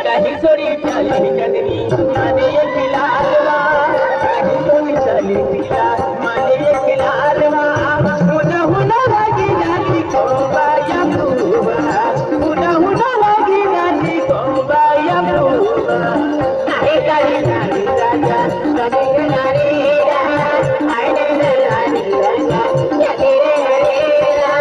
काही सोडी चाली चंदनी माने एक लालवा काही सोडी चाली तिला माने एक लालवा हुना हुना लागी जाती कोबाया बुवा हुना हुना लागी जाती कोबाया बुवा आहे काही नारी राजा कधी नारी आईने नारी राजा या तेरे हरेला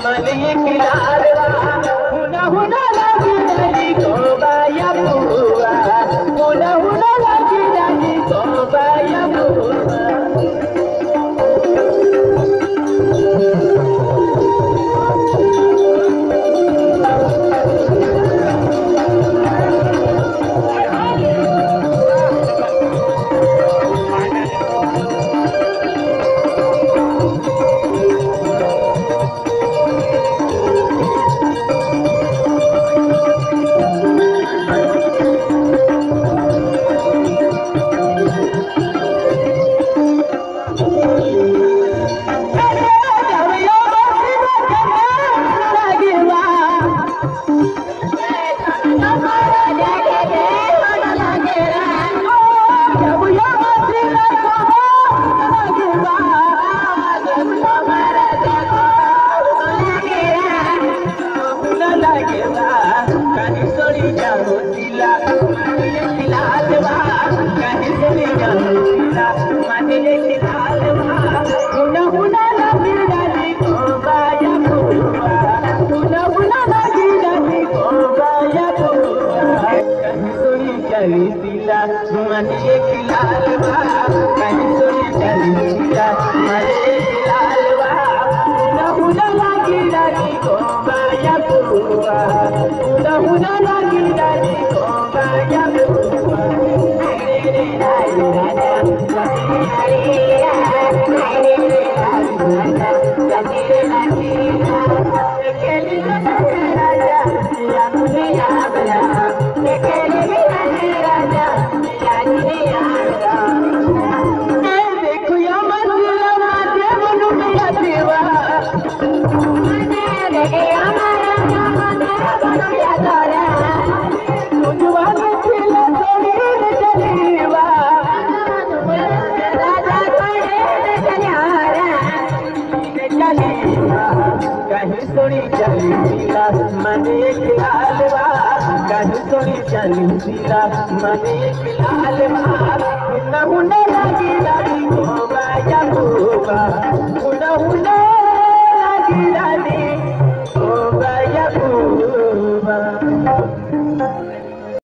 माले खिलारवा हुना हुना लागी जाती कोबाया बुवा हुना हुना लागी जाती कोबाया बुवा माने खिलारवा कहीं सोनी चली तिला माने खिलारवा हुना हुना लागी जाती कोबाया बुवा हुना हुना लागी जाती कोबाया बुवा तेरे राजा राजा तेरे राजा तेरे राजा केली राजा या मुझे याद ना केली राजा कहीं सोनी चली तिला माने खिलारवा कहीं सोनी चली तिला माने खिलारवा